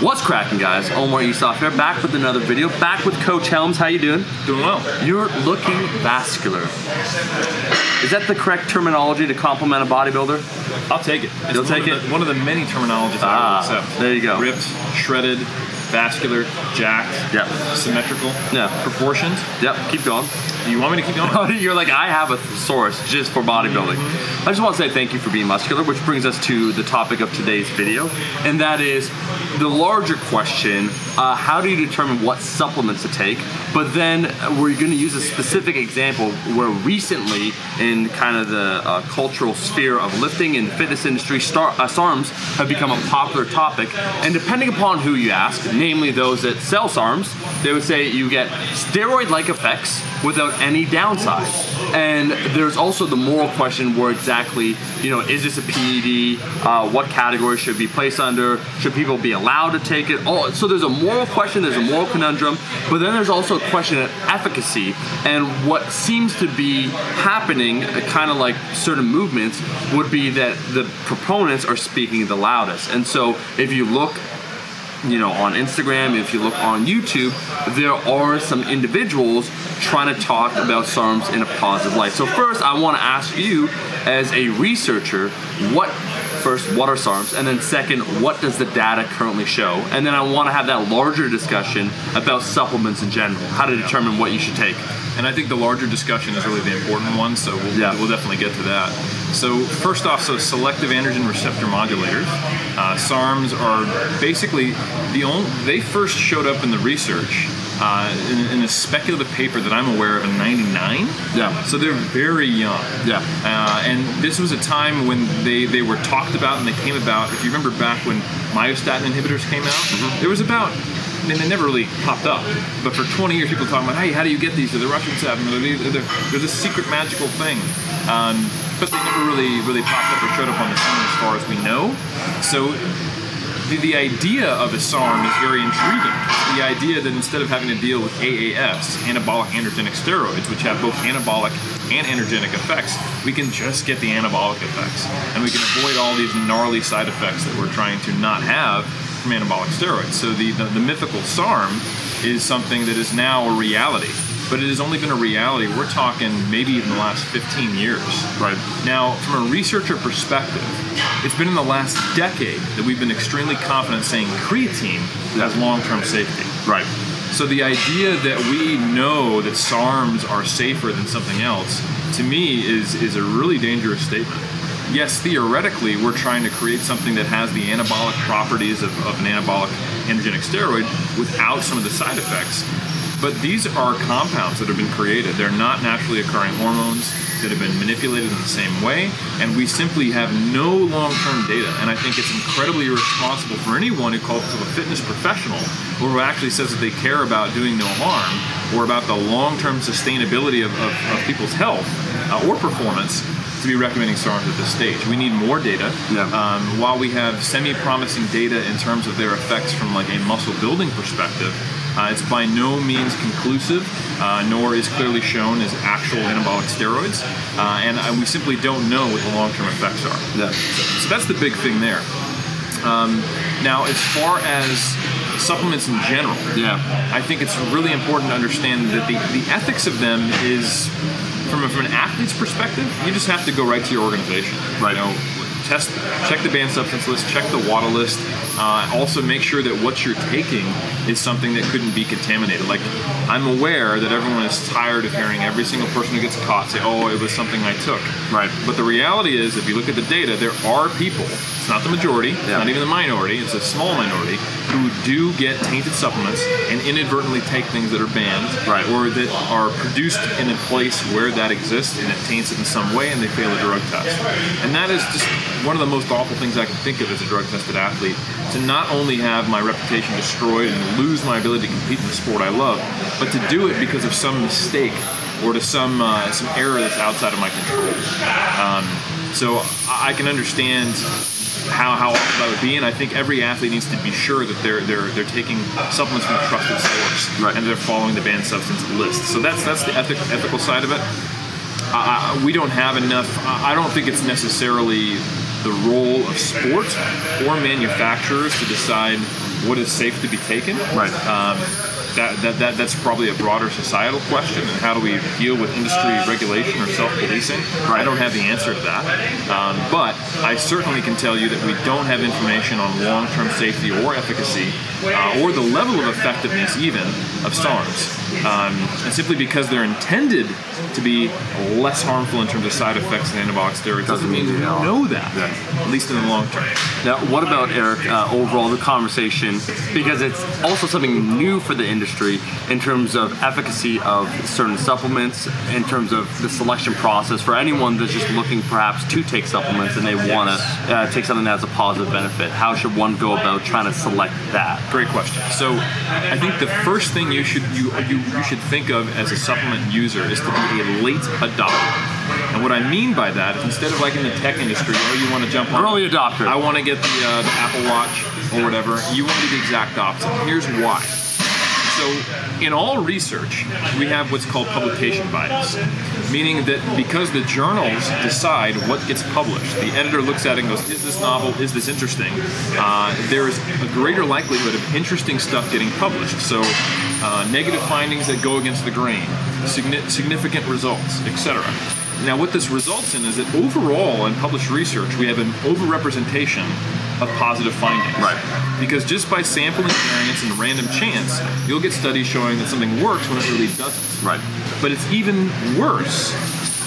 What's cracking, guys? Omar Esoff here, back with another video, back with Coach Helms. How you doing? Doing well. You're looking vascular. Is that the correct terminology to compliment a bodybuilder? I'll take it. You'll take it? One of the many terminologies I will accept. There you go. Ripped, shredded, vascular, jacked, Yep. symmetrical, proportioned. Yep, keep going. You want me to keep going? You're like, I have a thesaurus just for bodybuilding. I just want to say thank you for being muscular, which brings us to the topic of today's video, and that is the larger question, how do you determine what supplements to take? But then we're going to use a specific example where recently in kind of the cultural sphere of lifting and fitness industry, SARMS have become a popular topic, and depending upon who you ask, namely those that sell SARMS, they would say you get steroid-like effects without any downside. And there's also the moral question where exactly, is this a PED? What category should it be placed under? Should people be allowed to take it? So there's a moral question, there's a moral conundrum, but then there's also a question of efficacy. And what seems to be happening, kind of like certain movements, would be that the proponents are speaking the loudest. And so if you look on Instagram, if you look on YouTube, there are some individuals trying to talk about SARMS in a positive light. So first, I want to ask you, as a researcher, what are SARMS? And then second, what does the data currently show? And then I want to have that larger discussion about supplements in general, how to determine what you should take. And I think the larger discussion is really the important one, so we'll definitely get to that. So first off, selective androgen receptor modulators. SARMs are basically they first showed up in the research in a speculative paper that I'm aware of in '99. Yeah. So they're very young. Yeah. And this was a time when they were talked about and they came about. If you remember back when myostatin inhibitors came out, there was about, they never really popped up, but for 20 years people were talking about, hey, how do you get these? The Russians have them. They're this secret magical thing. But they never really popped up or showed up on the scene as far as we know. So the idea of a SARM is very intriguing. The idea that instead of having to deal with AAS, anabolic androgenic steroids, which have both anabolic and androgenic effects, we can just get the anabolic effects. And we can avoid all these gnarly side effects that we're trying to not have from anabolic steroids. So the mythical SARM is something that is now a reality. But it has only been a reality, we're talking maybe even the last 15 years. Right. Now, from a researcher perspective, it's been in the last decade that we've been extremely confident saying creatine has long-term safety. Right. So the idea that we know that SARMs are safer than something else, to me, is a really dangerous statement. Yes, theoretically, we're trying to create something that has the anabolic properties of an anabolic androgenic steroid without some of the side effects. But these are compounds that have been created. They're not naturally occurring hormones that have been manipulated in the same way, and we simply have no long-term data. And I think it's incredibly irresponsible for anyone who calls themselves a fitness professional or who actually says that they care about doing no harm or about the long-term sustainability of people's health or performance to be recommending SARMs at this stage. We need more data. Yeah. While we have semi-promising data in terms of their effects from like a muscle building perspective, it's by no means conclusive, nor is clearly shown as actual anabolic steroids, and we simply don't know what the long-term effects are. Yeah. So that's the big thing there. Now, as far as supplements in general, I think it's really important to understand that the ethics of them is, from an athlete's perspective, you just have to go right to your organization. Right. Check the banned substance list, check the WADA list. Also make sure that what you're taking is something that couldn't be contaminated. Like, I'm aware that everyone is tired of hearing every single person who gets caught say, oh, it was something I took. Right. But the reality is, if you look at the data, there are people, it's not the majority, it's not even the minority, it's a small minority, who do get tainted supplements and inadvertently take things that are banned, or that are produced in a place where that exists and it taints it in some way and they fail a drug test. And that is just one of the most awful things I can think of as a drug-tested athlete, to not only have my reputation destroyed and lose my ability to compete in the sport I love, but to do it because of some mistake or to some error that's outside of my control. So I can understand how awful that would be, and I think every athlete needs to be sure that they're taking supplements from a trusted source, and they're following the banned substance list. So that's the ethical side of it. We don't have enough. I don't think it's necessarily the role of sport or manufacturers to decide what is safe to be taken. Right. That's probably a broader societal question, and how do we deal with industry regulation or self-policing? Right. I don't have the answer to that, but I certainly can tell you that we don't have information on long-term safety or efficacy, or the level of effectiveness even of SARMS. And simply because they're intended to be less harmful in terms of side effects than anabolic steroids doesn't mean we know that, at least in the long term. Now, what about, Eric, overall the conversation, because it's also something new for the industry in terms of efficacy of certain supplements, in terms of the selection process for anyone that's just looking perhaps to take supplements and they want to take something that has a positive benefit. How should one go about trying to select that? Great question. So I think the first thing you should think of as a supplement user is to be a late adopter. And what I mean by that is, instead of like in the tech industry, you want to jump on early adopter. I want to get the Apple Watch or whatever. You want to do the exact opposite. Here's why. So in all research, we have what's called publication bias, meaning that because the journals decide what gets published, the editor looks at it and goes, is this novel, is this interesting? There is a greater likelihood of interesting stuff getting published. So negative findings that go against the grain, significant results, etc. Now what this results in is that overall in published research, we have an overrepresentation of positive findings. Right. Because just by sampling variance and random chance, you'll get studies showing that something works when it really doesn't. Right. But it's even worse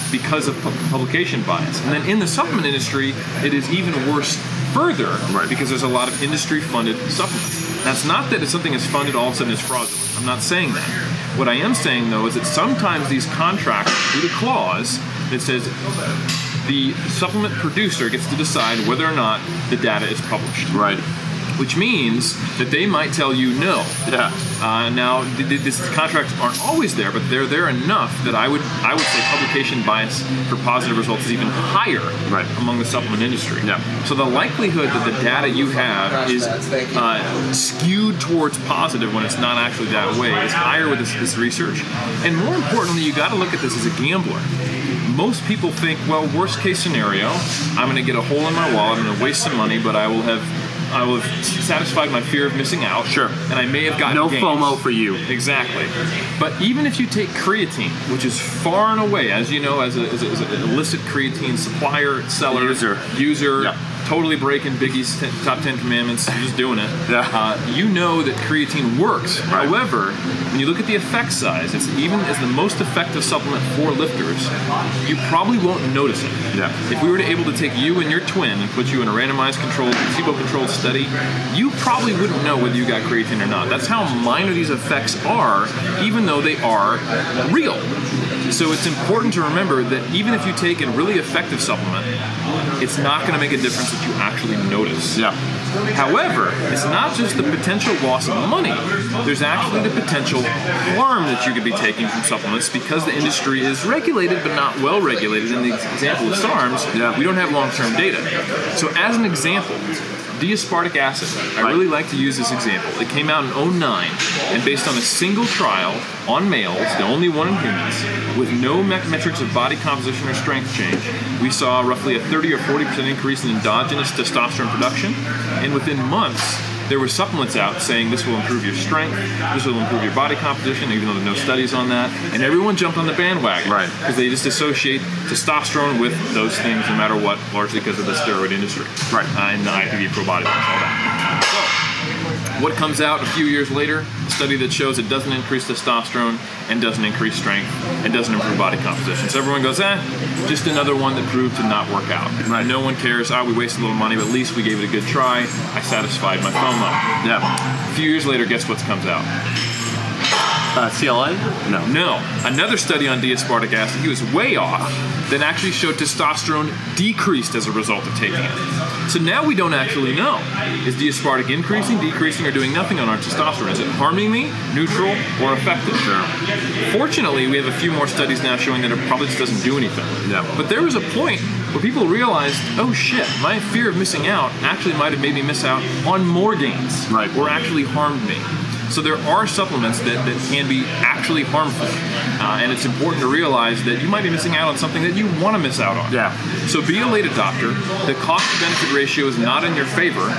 because of publication bias. And then in the supplement industry, it is even worse further, right, because there's a lot of industry-funded supplements. That's not that if something is funded, all of a sudden it's fraudulent. I'm not saying that. What I am saying, though, is that sometimes these contracts include a clause that says the supplement producer gets to decide whether or not the data is published. Right. Which means that they might tell you no. Yeah. Now, these contracts aren't always there, but they're there enough that I would say publication bias for positive results is even higher, right, among the supplement industry. Yeah. So the likelihood that the data you have is skewed towards positive when it's not actually that way is higher with this research. And more importantly, you got to look at this as a gambler. Most people think, well, worst case scenario, I'm going to get a hole in my wallet, I'm going to waste some money, but I will have satisfied my fear of missing out. Sure. And I may have gotten no gains. FOMO for you. Exactly. But even if you take creatine, which is far and away, as you know, as an illicit creatine supplier, seller, user, yeah, totally breaking Biggie's top 10 commandments, just doing it. Yeah. You know that creatine works. Right. However, when you look at the effect size, it's even as the most effective supplement for lifters, you probably won't notice it. Yeah. If we were able to take you and your twin and put you in a randomized controlled, placebo-controlled study, you probably wouldn't know whether you got creatine or not. That's how minor these effects are, even though they are real. So it's important to remember that even if you take a really effective supplement, it's not going to make a difference that you actually notice. Yeah. However, it's not just the potential loss of money. There's actually the potential harm that you could be taking from supplements because the industry is regulated but not well regulated. In the example of SARMS, yeah, we don't have long-term data. So as an example, D-aspartic acid. I really like to use this example. It came out in 2009, and based on a single trial on males, the only one in humans, with no metrics of body composition or strength change, we saw roughly a 30 or 40% increase in endogenous testosterone production, and within months, there were supplements out saying this will improve your strength, this will improve your body composition, even though there are no studies on that, and everyone jumped on the bandwagon, right, because they just associate testosterone with those things no matter what, largely because of the steroid industry, right, and the IPV pro bodybuilding, all that. So, what comes out a few years later? A study that shows it doesn't increase testosterone and doesn't increase strength and doesn't improve body composition. So everyone goes, just another one that proved to not work out. Right. No one cares. We wasted a little money, but at least we gave it a good try. I satisfied my FOMO. Yeah. A few years later, guess what comes out? CLA? No. Another study on D-aspartic acid, he was way off, that actually showed testosterone decreased as a result of taking it. So now we don't actually know. Is D-aspartic increasing, decreasing, or doing nothing on our testosterone? Is it harming me, neutral, or effective? Sure. Fortunately, we have a few more studies now showing that it probably just doesn't do anything. Yeah. But there was a point where people realized, oh shit, my fear of missing out actually might have made me miss out on more gains. Right. Or actually harmed me. So there are supplements that can be actually harmful. And it's important to realize that you might be missing out on something that you want to miss out on. Yeah. So be a late adopter. The cost-to-benefit ratio is not in your favor.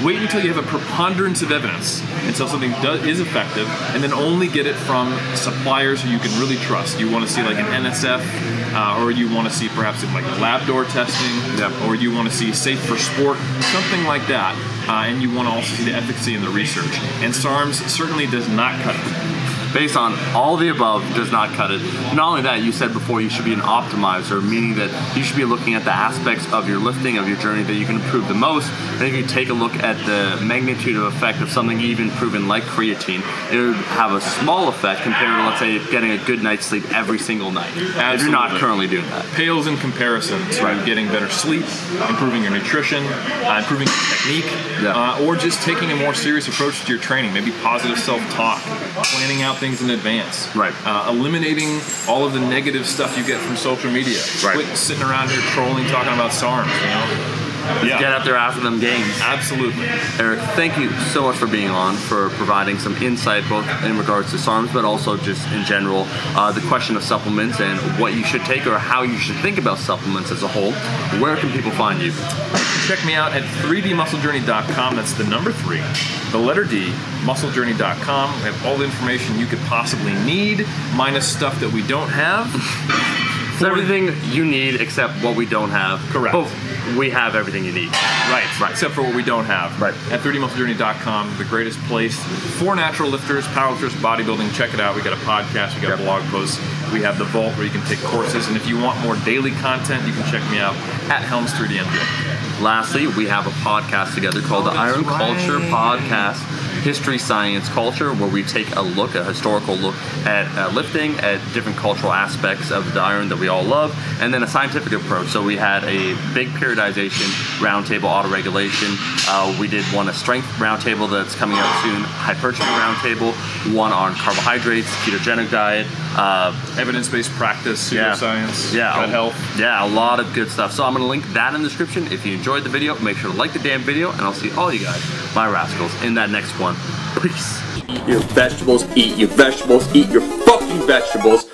Wait until you have a preponderance of evidence, until something is effective, and then only get it from suppliers who you can really trust. You want to see like an NSF, or you want to see perhaps like lab door testing, or you want to see safe for sport, something like that. And you want to also see the efficacy in the research. And SARMS certainly does not cut it. Based on all the above, does not cut it. Not only that, you said before you should be an optimizer, meaning that you should be looking at the aspects of your lifting, of your journey that you can improve the most. And if you take a look at the magnitude of effect of something even proven like creatine, it would have a small effect compared to, let's say, getting a good night's sleep every single night. Absolutely. If you're not currently doing that. Pales in comparison to getting better sleep, improving your nutrition, improving your technique, or just taking a more serious approach to your training, maybe positive self-talk, planning out things in advance, eliminating all of the negative stuff you get from social media. Quit sitting around here trolling, talking about SARMs, you know? Get out there after them games. Absolutely. Eric, thank you so much for being on, for providing some insight both in regards to SARMs, but also just in general, the question of supplements and what you should take or how you should think about supplements as a whole. Where can people find you? Check me out at 3dmusclejourney.com. That's the number 3, the letter D, musclejourney.com. We have all the information you could possibly need, minus stuff that we don't have. It's everything you need except what we don't have. Correct. But we have everything you need. Right. Except for what we don't have. Right. At 3dmusclejourney.com, the greatest place for natural lifters, powerlifters, bodybuilding. Check it out. We got a podcast, we got blog posts, we have the vault where you can take courses, and if you want more daily content, you can check me out at Helms 3DMJ. Lastly, we have a podcast together called the Iron Culture Podcast. History, science, culture, where we take a look, a historical look at lifting, at different cultural aspects of the iron that we all love, and then a scientific approach. So we had a big periodization roundtable, auto-regulation. We did one a strength roundtable that's coming out soon, hypertrophy roundtable, one on carbohydrates, ketogenic diet, evidence-based practice, pseudoscience, gut health. Yeah, a lot of good stuff. So I'm going to link that in the description. If you enjoyed the video, make sure to like the damn video, and I'll see all you guys, my rascals, in that next one. Peace. Eat your vegetables, eat your vegetables, eat your fucking vegetables.